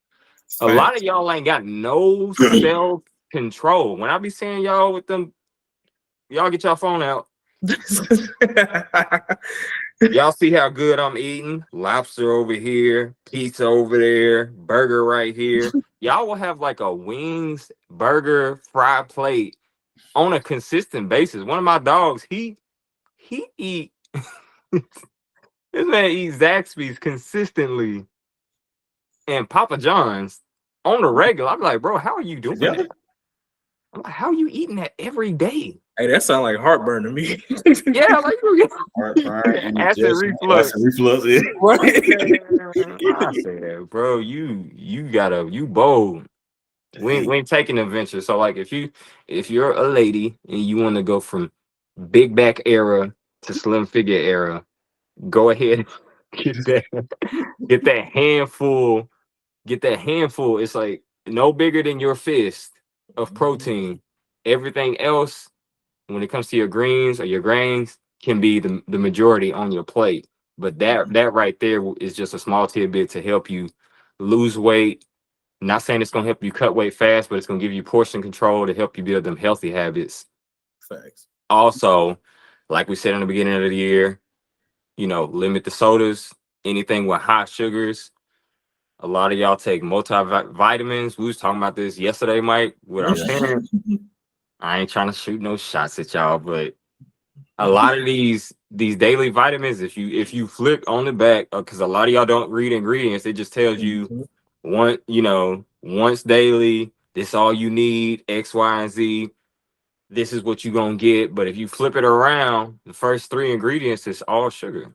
[SPEAKER 1] A lot of y'all ain't got no self control. When I be saying y'all with them, y'all get your phone out. Y'all see how good I'm eating? Lobster over here, pizza over there, burger right here. Y'all will have like a wings, burger, fried plate on a consistent basis. One of my dogs, he eat this man eats Zaxby's consistently and Papa John's on the regular. I'm like, bro, how are you doing that? I'm like, how are you eating that every day?
[SPEAKER 2] Hey, that sounds like heartburn to me.
[SPEAKER 1] Yeah, like
[SPEAKER 3] Heartburn,
[SPEAKER 1] acid reflux.
[SPEAKER 3] Acid reflux. Yeah.
[SPEAKER 1] I said, bro, you bold. We ain't taking adventure. So like if you're a lady and you want to go from big back era to slim figure era, go ahead get that handful. Get that handful. It's like no bigger than your fist of protein. Everything else, when it comes to your greens or your grains, can be the majority on your plate. But that right there is just a small tidbit to help you lose weight. Not saying it's gonna help you cut weight fast, but it's gonna give you portion control to help you build them healthy habits.
[SPEAKER 2] Facts.
[SPEAKER 1] Also, like we said in the beginning of the year, limit the sodas, anything with high sugars. A lot of y'all take multivitamins. We was talking about this yesterday, Mike, with our parents. I ain't trying to shoot no shots at y'all, but a lot of these daily vitamins, if you flip on the back, because a lot of y'all don't read ingredients, it just tells you once daily, this all you need, X, Y, and Z. This is what you're gonna get. But if you flip it around, the first 3 ingredients is all sugar.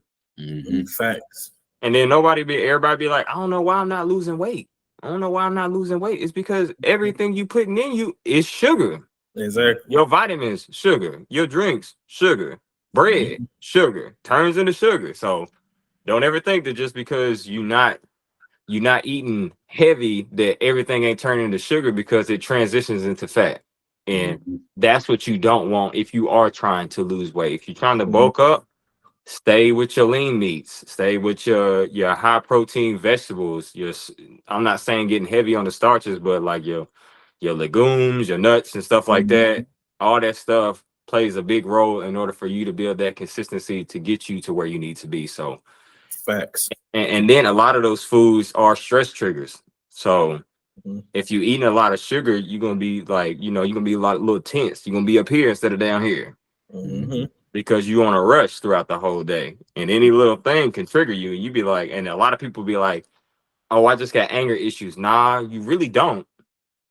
[SPEAKER 2] Facts.
[SPEAKER 1] And then everybody be like, I don't know why I'm not losing weight. I don't know why I'm not losing weight. It's because everything you putting in you is sugar.
[SPEAKER 2] Exactly.
[SPEAKER 1] Your vitamins, sugar. Your drinks, sugar. Bread, sugar. Turns into sugar. So don't ever think that just because you're not eating heavy that everything ain't turning into sugar, because it transitions into fat. And that's what you don't want if you are trying to lose weight. If you're trying to bulk up, stay with your lean meats. Stay with your high protein vegetables. I'm not saying getting heavy on the starches, but like your legumes, your nuts and stuff like that. All that stuff plays a big role in order for you to build that consistency to get you to where you need to be. So
[SPEAKER 2] facts.
[SPEAKER 1] And then a lot of those foods are stress triggers. So if you're eating a lot of sugar, you're gonna be like, you're gonna be a little tense. You're gonna be up here instead of down here. Because you on a rush throughout the whole day, and any little thing can trigger you, and you be like, and a lot of people be like, oh, I just got anger issues. Nah, you really don't.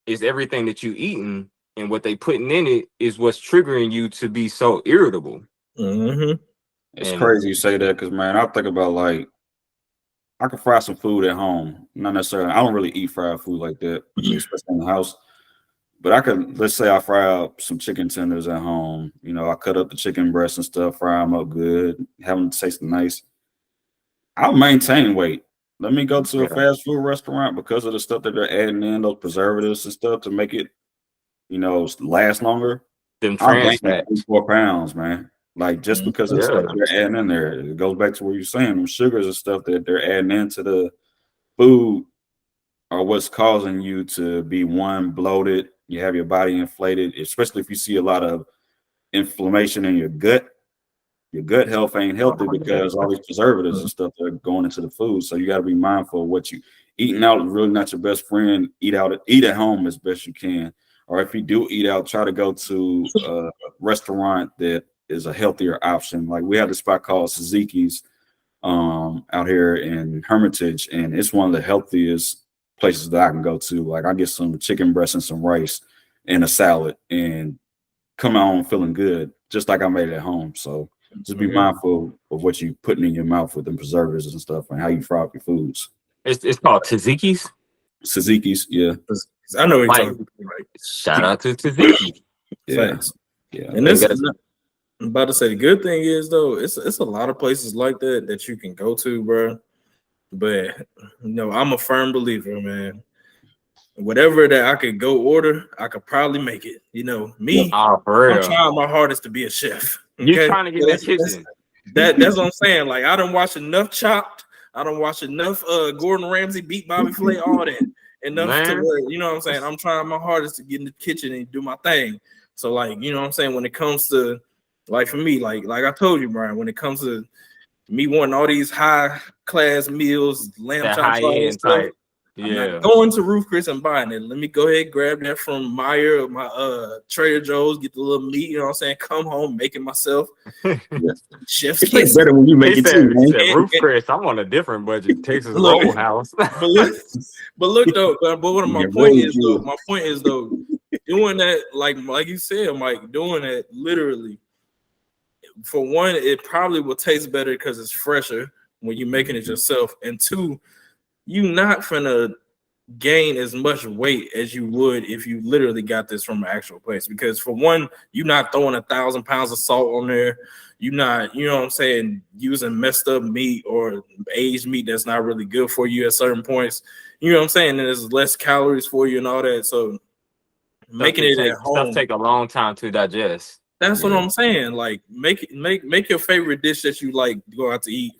[SPEAKER 1] It's everything that you eating and what they putting in it is what's triggering you to be so irritable.
[SPEAKER 3] It's crazy you say that, because man, I think about, like, I can fry some food at home. Not necessarily, I don't really eat fried food like that, especially in the house. But I could, let's say I fry up some chicken tenders at home. I cut up the chicken breasts and stuff, fry them up good, have them taste nice. I'll maintain weight. Let me go to a fast food restaurant, because of the stuff that they're adding in, those preservatives and stuff to make it, last longer.
[SPEAKER 1] Them
[SPEAKER 3] I'm
[SPEAKER 1] trans
[SPEAKER 3] gaining 4 pounds, man. Like, just because of the stuff they're adding in there. It goes back to what you're saying. Them sugars and stuff that they're adding into the food are what's causing you to be bloated. You have your body inflated, especially if you see a lot of inflammation in your gut. Your gut health ain't healthy because all these preservatives and stuff that are going into the food. So you got to be mindful of what you eating out is really not your best friend. Eat at home as best you can. Or if you do eat out, try to go to a restaurant that is a healthier option. Like, we have this spot called Suzuki's out here in Hermitage, and it's one of the healthiest places that I can go to. Like, I get some chicken breast and some rice and a salad and come out feeling good, just like I made it at home. So just be mindful of what you putting in your mouth with them preservatives and stuff, and how you fry up your foods.
[SPEAKER 1] It's called Tzatziki's.
[SPEAKER 3] Suzuki's, yeah.
[SPEAKER 2] I know what you're talking about.
[SPEAKER 1] Shout out to Tzatziki's.
[SPEAKER 3] Yeah.
[SPEAKER 2] And this I'm about to say, the good thing is, though, it's a lot of places like that you can go to, bro. But I'm a firm believer, man. Whatever that I could go order, I could probably make it. Me,
[SPEAKER 1] for real.
[SPEAKER 2] I'm trying my hardest to be a chef.
[SPEAKER 1] Okay? You're trying to get in the kitchen.
[SPEAKER 2] That's what I'm saying. Like, I don't watch enough Chopped. I don't watch enough Gordon Ramsay, beat Bobby Flay, all that. Enough to where, you know what I'm saying? I'm trying my hardest to get in the kitchen and do my thing. So, like, you know what I'm saying? When it comes to, like, for me, like I told you, Brian, when it comes to me wanting all these high class meals, lamb chops, all that stuff, I'm not going to Ruth Chris and buying it. Let me go ahead and grab that from Meyer or my Trader Joe's, get the little meat, you know what I'm saying? Come home, make it myself. Chef's
[SPEAKER 3] it tastes better when you make it too, man.
[SPEAKER 1] Ruth Chris, I'm on a different budget. Texas Roadhouse.
[SPEAKER 2] but look though, but what my point is though, doing that, like you said, Mike, doing that literally, for one, it probably will taste better because it's fresher when you're making it yourself, and two, you not finna gain as much weight as you would if you literally got this from an actual place. Because for one, you're not throwing 1,000 pounds of salt on there. You're not, you know what I'm saying, using messed up meat or aged meat that's not really good for you at certain points. You know what I'm saying? And there's less calories for you and all that. So making it at home
[SPEAKER 1] stuff take a long time to digest.
[SPEAKER 2] That's what I'm saying. Like make your favorite dish that you like, go out to eat,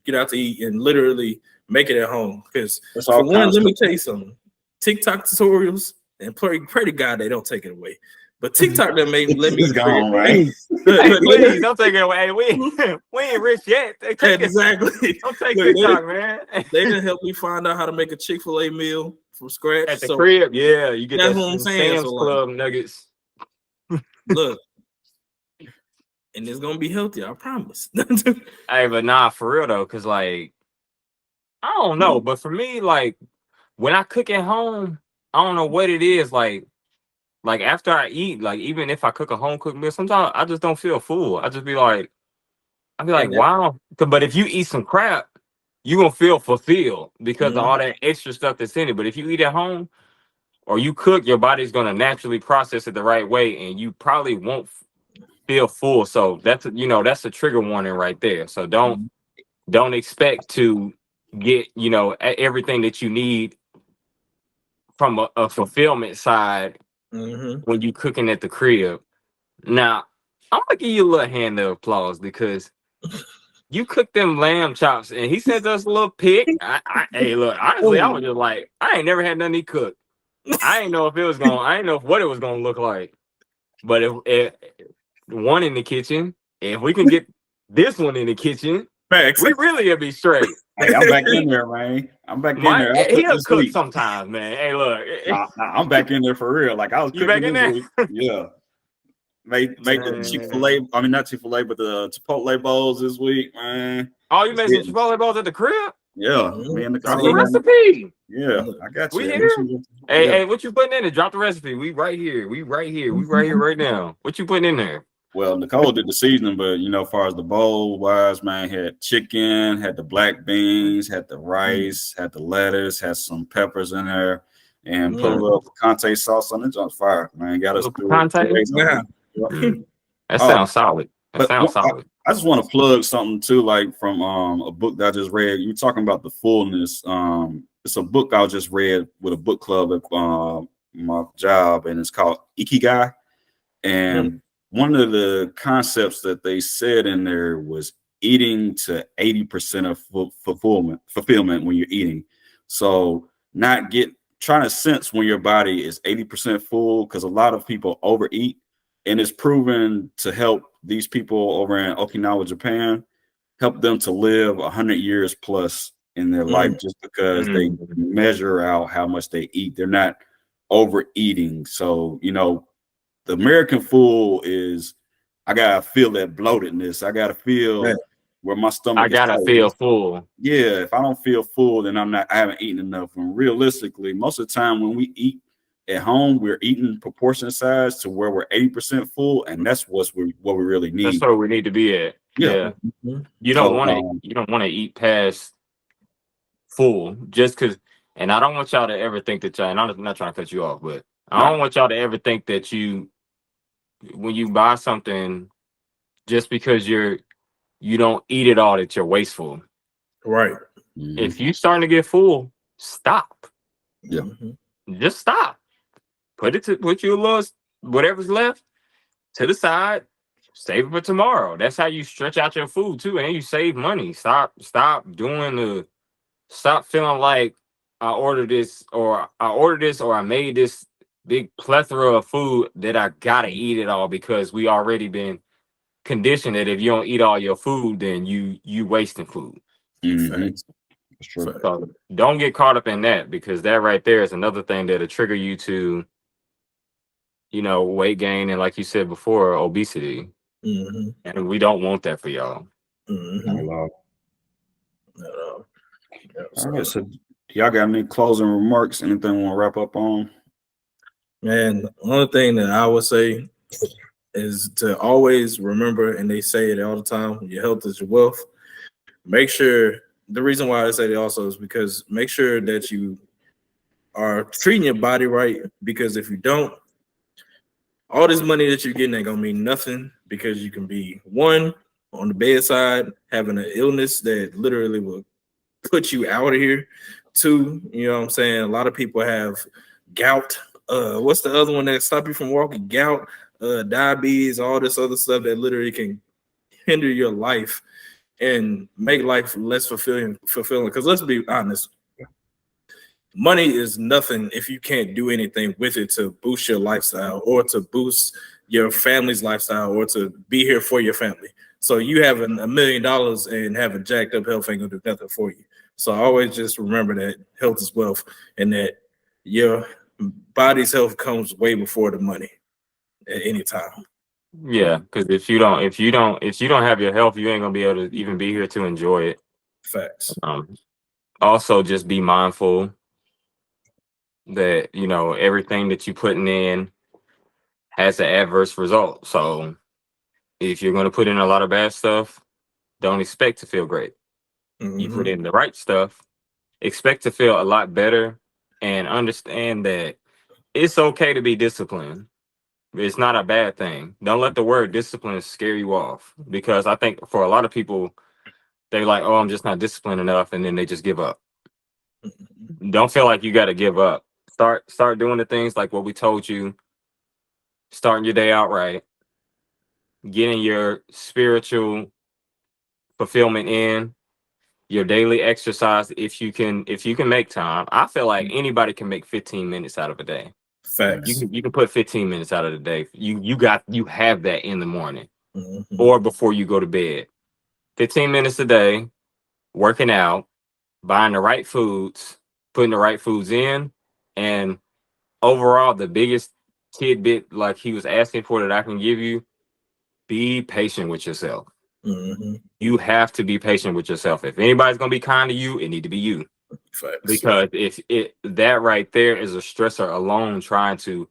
[SPEAKER 2] get out to eat, and literally make it at home. Because for one, let me tell you something. TikTok tutorials, and pray to God they don't take it away. But TikTok that let me
[SPEAKER 3] go right.
[SPEAKER 1] Please don't take it away. We ain't rich yet.
[SPEAKER 2] Exactly.
[SPEAKER 1] Don't take TikTok, man.
[SPEAKER 2] They didn't help me find out how to make a Chick-fil-A meal from scratch
[SPEAKER 1] at the crib. Yeah, you get
[SPEAKER 2] that's what I'm saying.
[SPEAKER 1] Sam's Club nuggets.
[SPEAKER 2] Look. And it's gonna be healthy, I promise.
[SPEAKER 1] Hey, but nah, for real though, because like I don't know, but for me, like when I cook at home, I don't know what it is. Like after I eat, like even if I cook a home cooked meal, sometimes I just don't feel full. I just be like, wow. But if you eat some crap, you gonna feel fulfilled because of all that extra stuff that's in it. But if you eat at home or you cook, your body's gonna naturally process it the right way, and you probably won't feel full. So that's a trigger warning right there. So don't expect to get everything that you need from a fulfillment side when you cooking at the crib. Now I'm gonna give you a little hand of applause because you cooked them lamb chops and he sent us a little pic. Hey, look, honestly, I was just like, I ain't never had nothing he cooked. I ain't know what it was gonna look like. But if one in the kitchen, if we can get this one in the kitchen, we really will be straight.
[SPEAKER 3] Hey, I'm back in there, man. I'm back in there.
[SPEAKER 1] He'll cook sometimes, man. Hey, look,
[SPEAKER 3] I'm back in there for real. Like I was
[SPEAKER 1] cooking back in there.
[SPEAKER 3] Yeah, made the Chick-fil-A. I mean, not Chick-fil-A, but the Chipotle bowls this week, man.
[SPEAKER 1] Oh, you made some Chipotle bowls at the crib?
[SPEAKER 3] Yeah,
[SPEAKER 1] man. Drop the recipe.
[SPEAKER 3] Yeah, I got you.
[SPEAKER 1] We here. Hey, what you putting in there? Drop the recipe. We right here right now. What you putting in there?
[SPEAKER 3] Well, Nicole did the seasoning, but as far as the bowl wise, man, had chicken, had the black beans, had the rice, had the lettuce, had some peppers in there, and put a little picante sauce on it. It's on fire, man. Got us
[SPEAKER 1] picante. That sounds solid. Solid.
[SPEAKER 3] I just want to plug something too, like from a book that I just read. You were talking about the fullness. It's a book I just read with a book club at my job, and it's called Ikigai. And one of the concepts that they said in there was eating to 80% of fulfillment when you're eating. So trying to sense when your body is 80% full, because a lot of people overeat, and it's proven to help these people over in Okinawa, Japan, help them to live 100 years plus in their life, just because they measure out how much they eat. They're not overeating. So, the American fool is, I gotta feel that bloatedness. I gotta feel where my stomach.
[SPEAKER 1] I gotta feel full.
[SPEAKER 3] Yeah, if I don't feel full, then I haven't eaten enough. And realistically, most of the time when we eat at home, we're eating proportion size to where we're 80% full, and that's what we really need.
[SPEAKER 1] That's where we need to be at. Yeah. You don't want to eat past full just because. And I don't want y'all to ever think that and I'm not trying to cut you off, but I don't want y'all to ever think that when you buy something, just because you don't eat it all, that you're wasteful.
[SPEAKER 2] Right.
[SPEAKER 1] If you starting to get full, stop.
[SPEAKER 3] Yeah.
[SPEAKER 1] Just stop. Put you a little whatever's left to the side. Save it for tomorrow. That's how you stretch out your food too, and you save money. Stop feeling like I ordered this or I made this big plethora of food that I gotta eat it all, because we already been conditioned that if you don't eat all your food, then you wasting food.
[SPEAKER 3] Sure.
[SPEAKER 1] So don't get caught up in that, because that right there is another thing that'll trigger you to, weight gain and, like you said before, obesity.
[SPEAKER 2] Mm-hmm.
[SPEAKER 1] And we don't want that for y'all.
[SPEAKER 2] Mm-hmm.
[SPEAKER 3] Not at all.
[SPEAKER 2] No.
[SPEAKER 3] All right, so y'all got any closing remarks? Anything want to wrap up on?
[SPEAKER 2] Man, the only thing that I would say is to always remember, and they say it all the time, your health is your wealth. Make sure, the reason why I say it also is because make sure that you are treating your body right, because if you don't, all this money that you're getting ain't gonna mean nothing, because you can be, one, on the bedside having an illness that literally will put you out of here. Two, you know what I'm saying? A lot of people have gout. What's the other one that stop you from walking? Gout, diabetes, all this other stuff that literally can hinder your life and make life less fulfilling. Because let's be honest, money is nothing if you can't do anything with it to boost your lifestyle or to boost your family's lifestyle or to be here for your family. So you having $1 million and having jacked up health ain't gonna do nothing for you. So always just remember that health is wealth, and that your body's health comes way before the money at any time.
[SPEAKER 1] Yeah, because if you don't have your health, you ain't gonna be able to even be here to enjoy it.
[SPEAKER 2] Facts.
[SPEAKER 1] Also, just be mindful that everything that you're putting in has an adverse result. So if you're going to put in a lot of bad stuff, don't expect to feel great.
[SPEAKER 2] Mm-hmm.
[SPEAKER 1] You put in the right stuff, expect to feel a lot better, and understand that it's okay to be disciplined. It's not a bad thing. Don't let the word discipline scare you off, because I think for a lot of people, they're like, oh, I'm just not disciplined enough, and then they just give up. Don't feel like you got to give up. Start doing the things like what we told you, starting your day out right, getting your spiritual fulfillment in, your daily exercise. If you can make time, I feel like anybody can make 15 minutes out of a day.
[SPEAKER 2] Facts.
[SPEAKER 1] You can put 15 minutes out of the day. You have that in the morning,
[SPEAKER 2] Mm-hmm.
[SPEAKER 1] or before you go to bed. 15 minutes a day, working out, buying the right foods, putting the right foods in, and overall, the biggest tidbit, like he was asking for, that I can give you: be patient with yourself.
[SPEAKER 2] Mm-hmm.
[SPEAKER 1] You have to be patient with yourself. If anybody's gonna be kind to you, it need to be you.
[SPEAKER 2] Facts.
[SPEAKER 1] Because if that right there is a stressor alone, trying to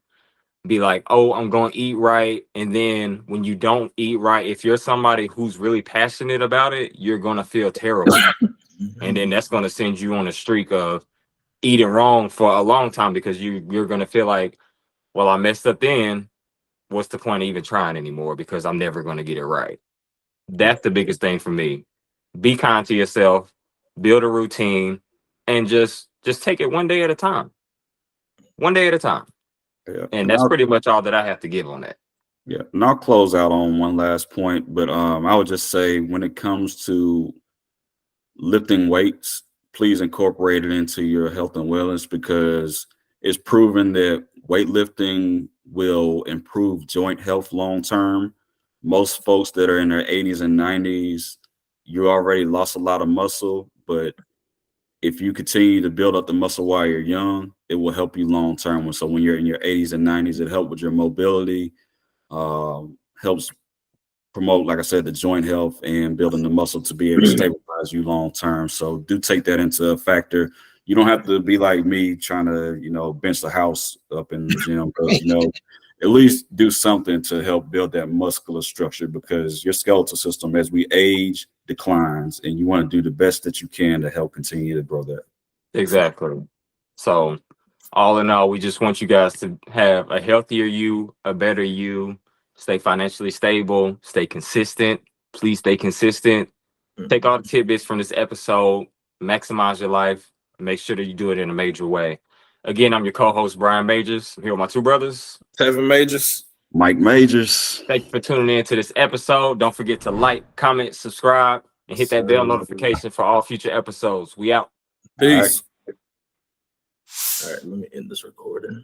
[SPEAKER 1] be like, oh, I'm going to eat right. And then when you don't eat right, if you're somebody who's really passionate about it, you're going to feel terrible.
[SPEAKER 2] Mm-hmm.
[SPEAKER 1] And then that's going to send you on a streak of eating wrong for a long time, because you're going to feel like, well, I messed up then. What's the point of even trying anymore? Because I'm never going to get it right. That's the biggest thing for me. Be kind to yourself, build a routine, and just take it one day at a time. One day at a time.
[SPEAKER 3] Yeah.
[SPEAKER 1] And that's pretty much all that I have to give on that.
[SPEAKER 3] Yeah, and I'll close out on one last point, but I would just say, when it comes to lifting weights, please incorporate it into your health and wellness, because it's proven that weightlifting will improve joint health long term. Most folks that are in their 80s and 90s, you already lost a lot of muscle, but if you continue to build up the muscle while you're young, it will help you long term. So when you're in your 80s and 90s, it helps with your mobility, helps promote, like I said, the joint health and building the muscle to be able to stabilize you long term. So do take that into a factor. You don't have to be like me trying to, bench the house up in the gym, but at least do something to help build that muscular structure, because your skeletal system, as we age, declines, and you want to do the best that you can to help continue to grow that.
[SPEAKER 1] Exactly. So all in all, we just want you guys to have a healthier you, a better you, stay financially stable, stay consistent. Please stay consistent. Take all the tidbits from this episode, maximize your life, and make sure that you do it in a major way. Again, I'm your co-host, Brian Majors. I'm here with my two brothers,
[SPEAKER 2] Tevin Majors,
[SPEAKER 3] Mike Majors.
[SPEAKER 1] Thank you for tuning in to this episode. Don't forget to like, comment, subscribe, and hit that bell notification for all future episodes. We out.
[SPEAKER 2] peace. All right, let me end this recording.